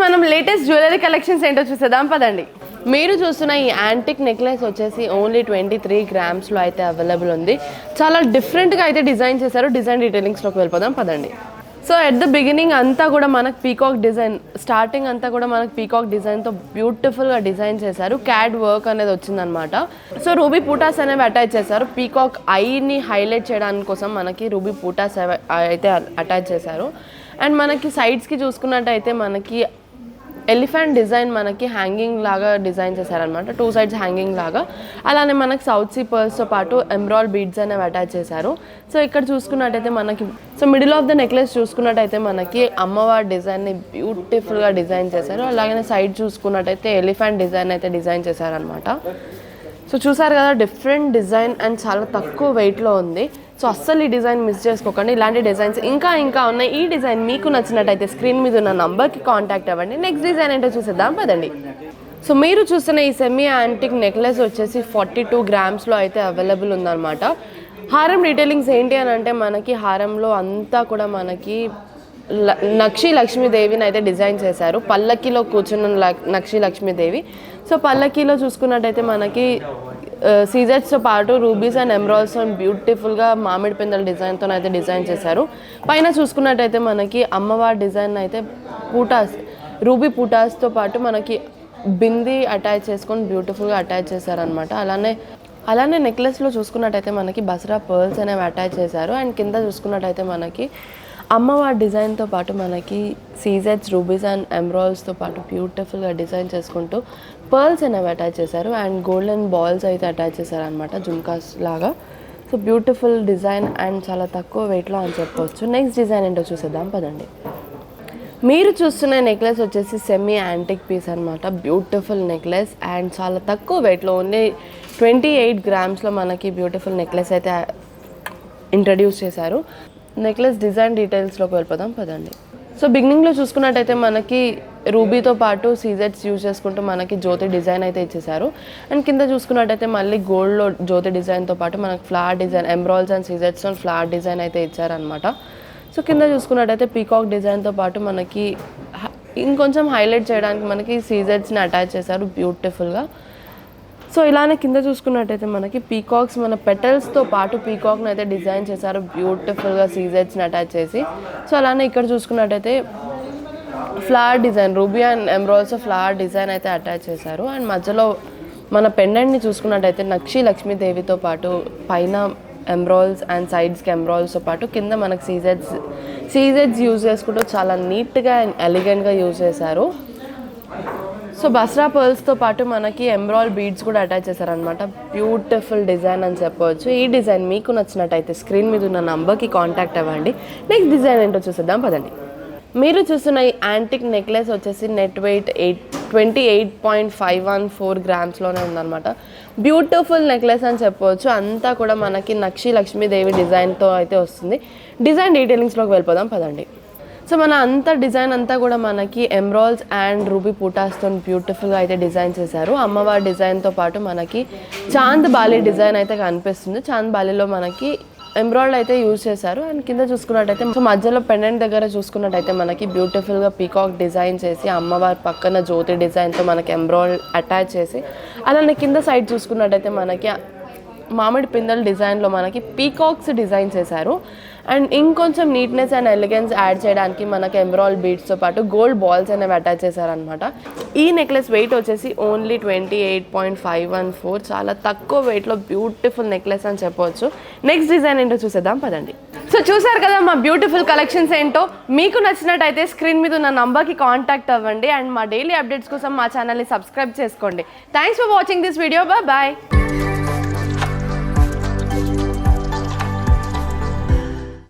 మనం latest jewellery collections ఏంటో చూసేద్దాం పదండి. మీరు చూస్తున్న ఈ యాంటిక్ నెక్లెస్ వచ్చేసి ఓన్లీ 23 గ్రామ్స్లో అయితే అవైలబుల్ ఉంది. చాలా డిఫరెంట్గా అయితే డిజైన్ చేశారు. డిజైన్ డీటెయిలింగ్స్లోకి వెళ్ళిపోదాం పదండి. సో ఎట్ ద బిగినింగ్ అంతా కూడా మనకు పీకాక్ డిజైన్, స్టార్టింగ్ అంతా కూడా మనకు పీకాక్ డిజైన్తో బ్యూటిఫుల్గా డిజైన్ చేశారు. క్యాడ్ వర్క్ అనేది వచ్చిందనమాట. సో రూబీ పూటాస్ అనేవి అటాచ్ చేశారు. పీకాక్ ఐని హైలైట్ చేయడానికి కోసం మనకి రూబీ పూటాస్ అయితే అటాచ్ చేశారు. అండ్ మనకి సైడ్స్కి చూసుకున్నట్టయితే మనకి ఎలిఫెంట్ డిజైన్ మనకి హ్యాంగింగ్ లాగా డిజైన్ చేశారనమాట. 2 సైడ్స్ హ్యాంగింగ్ లాగా. అలానే మనకి సౌత్ సీ పర్ల్స్తో పాటు ఎమ్రాయిడ్ బీడ్స్ అనేవి అటాచ్ చేశారు. సో ఇక్కడ చూసుకున్నట్టయితే మనకి మిడిల్ ఆఫ్ ద నెక్లెస్ చూసుకున్నట్టయితే మనకి అమ్మవారి డిజైన్ని బ్యూటిఫుల్గా డిజైన్ చేశారు. అలాగే సైడ్ చూసుకున్నట్టయితే ఎలిఫెంట్ డిజైన్ అయితే డిజైన్ చేశారనమాట. సో చూసారు కదా, డిఫరెంట్ డిజైన్ అండ్ చాలా తక్కువ వెయిట్లో ఉంది. సో అస్సలు ఈ డిజైన్ మిస్ చేసుకోకండి. ఇలాంటి డిజైన్స్ ఇంకా ఉన్నాయి. ఈ డిజైన్ మీకు నచ్చినట్టయితే స్క్రీన్ మీద ఉన్న నంబర్కి కాంటాక్ట్ అవ్వండి. నెక్స్ట్ డిజైన్ ఏంటో చూసేద్దాం పదండి. సో మీరు చూస్తున్న ఈ సెమీ యాంటిక్ నెక్లెస్ వచ్చేసి 42 గ్రామ్స్లో అయితే అవైలబుల్ ఉందన్నమాట. హారం డీటెయిలింగ్స్ ఏంటి అని అంటే మనకి హారంలో అంతా కూడా మనకి నక్షి లక్ష్మీదేవిని అయితే డిజైన్ చేశారు. పల్లకిలో కూర్చున్న నక్షి లక్ష్మీదేవి. సో పల్లకిలో చూసుకున్నట్టయితే మనకి సీజర్స్తో పాటు రూబీస్ అండ్ ఎమరాల్డ్స్తో బ్యూటిఫుల్గా మామిడి పిందెల డిజైన్తో అయితే డిజైన్ చేశారు. పైన చూసుకున్నట్టయితే మనకి అమ్మవారి డిజైన్ అయితే రూబీ పూటాస్తో పాటు మనకి బింది అటాచ్ చేసుకొని బ్యూటిఫుల్గా అటాచ్ చేశారనమాట. అలానే నెక్లెస్లో చూసుకున్నట్టయితే మనకి బసరా పర్ల్స్ అనేవి అటాచ్ చేశారు. అండ్ కింద చూసుకున్నట్టయితే మనకి అమ్మవారి డిజైన్తో పాటు మనకి సీజెట్స్, రూబీస్ అండ్ ఎమరాల్డ్స్తో పాటు బ్యూటిఫుల్గా డిజైన్ చేసుకుంటూ పర్ల్స్ అనేవి అటాచ్ చేశారు. అండ్ గోల్డెన్ బాల్స్ అయితే అటాచ్ చేశారనమాట, జుమ్కాస్ లాగా. సో బ్యూటిఫుల్ డిజైన్ అండ్ చాలా తక్కువ వెయిట్లో అని చెప్పవచ్చు. నెక్స్ట్ డిజైన్ ఏంటో చూసేద్దాం పదండి. మీరు చూస్తున్న నెక్లెస్ వచ్చేసి సెమీ యాంటిక్ పీస్ అనమాట. బ్యూటిఫుల్ నెక్లెస్ అండ్ చాలా తక్కువ వెయిట్లో, ఓన్లీ 28 గ్రామ్స్లో మనకి బ్యూటిఫుల్ నెక్లెస్ అయితే ఇంట్రడ్యూస్ చేశారు. నెక్లెస్ డిజైన్ డీటెయిల్స్లోకి వెళ్ళిపోదాం పదండి. సో బిగినింగ్లో చూసుకున్నట్టయితే మనకి రూబీతో పాటు సీజెట్స్ యూజ్ చేసుకుంటూ మనకి జ్యోతి డిజైన్ అయితే ఇచ్చేసారు. అండ్ కింద చూసుకున్నట్టయితే మళ్ళీ గోల్డ్లో జ్యోతి డిజైన్తో పాటు మనకి ఫ్లవర్ డిజైన్, ఎమరాల్డ్స్ అండ్ సీజెట్స్తో ఫ్లవర్ డిజైన్ అయితే ఇచ్చారనమాట. సో కింద చూసుకున్నట్టయితే పీకాక్ డిజైన్తో పాటు మనకి ఇంకొంచెం హైలైట్ చేయడానికి మనకి సీజెట్స్ని అటాచ్ చేశారు బ్యూటిఫుల్గా. సో ఇలానే కింద చూసుకున్నట్టయితే మనకి పీకాక్స్, మన పెటల్స్తో పాటు పీకాక్ని అయితే డిజైన్ చేశారు బ్యూటిఫుల్గా సీజెట్స్ని అటాచ్ చేసి. సో అలానే ఇక్కడ చూసుకున్నట్టయితే flower design, ruby and emeralds flower design అయితే అటాచ్ చేశారు. అండ్ మధ్యలో మన పెండెంట్ని చూసుకున్నట్టయితే నక్షి లక్ష్మీదేవితో పాటు పైన ఎమరాల్డ్స్ అండ్ సైడ్స్కి ఎమరాల్డ్స్తో పాటు కింద మనకి సీజెట్స్ యూజ్ చేసుకుంటూ చాలా నీట్గా అండ్ ఎలిగెంట్గా యూజ్ చేశారు. సో బస్రా పర్ల్స్తో పాటు మనకి ఎమరాల్డ్ బీడ్స్ కూడా అటాచ్ చేశారనమాట. బ్యూటిఫుల్ డిజైన్ అని చెప్పవచ్చు. ఈ డిజైన్ మీకు నచ్చినట్టయితే స్క్రీన్ మీద ఉన్న నంబర్కి కాంటాక్ట్ అవ్వండి. నెక్స్ట్ డిజైన్ ఏంటో చూసేద్దాం పదండి. మీరు చూస్తున్న ఈ యాంటిక్ నెక్లెస్ వచ్చేసి నెట్ వెయిట్ 28.514 గ్రామ్స్లోనే ఉందన్నమాట. బ్యూటిఫుల్ నెక్లెస్ అని చెప్పవచ్చు. అంతా కూడా మనకి నక్షి లక్ష్మీదేవి డిజైన్తో అయితే వస్తుంది. డిజైన్ డీటెయిలింగ్స్లోకి వెళ్ళిపోదాం పదండి. సో మన డిజైన్ అంతా కూడా మనకి ఎమరాల్డ్స్ అండ్ రూబీ పూటాస్తో బ్యూటిఫుల్గా అయితే డిజైన్ చేశారు. అమ్మవారి డిజైన్తో పాటు మనకి చాంద్ బాలి డిజైన్ అయితే కనిపిస్తుంది. చాంద్ బాలిలో మనకి ఎమరాల్డ్ అయితే యూజ్ చేశారు. అండ్ కింద చూసుకున్నట్టయితే సో మధ్యలో పెండెంట్ దగ్గర చూసుకున్నట్టయితే మనకి బ్యూటిఫుల్గా పీకాక్ డిజైన్ చేసి అమ్మవారి పక్కన జ్యోతి డిజైన్తో మనకి ఎమరాల్డ్ అటాచ్ చేసి, అలానే కింద సైడ్ చూసుకున్నట్టయితే మనకి మామిడి పిందెల డిజైన్లో మనకి పీకాక్స్ డిజైన్ చేశారు. అండ్ ఇంకొంచెం నీట్నెస్ అండ్ ఎలిగెన్స్ యాడ్ చేయడానికి మనకి ఎమరాల్డ్ బీడ్స్తో పాటు గోల్డ్ బాల్స్ అనేవి అటాచ్ చేశారనమాట. ఈ నెక్లెస్ వెయిట్ వచ్చేసి ఓన్లీ 28.514. చాలా తక్కువ వెయిట్లో బ్యూటిఫుల్ నెక్లెస్ అని చెప్పవచ్చు. నెక్స్ట్ డిజైన్ ఏంటో చూసేద్దాం పదండి. సో చూసారు కదా మా బ్యూటిఫుల్ కలెక్షన్స్ ఏంటో. మీకు నచ్చినట్టయితే స్క్రీన్ మీద ఉన్న నంబర్కి కాంటాక్ట్ అవ్వండి. అండ్ మా డైలీ అప్డేట్స్ కోసం మా ఛానల్ని సబ్స్క్రైబ్ చేసుకోండి. Thanks for watching this video. Bye.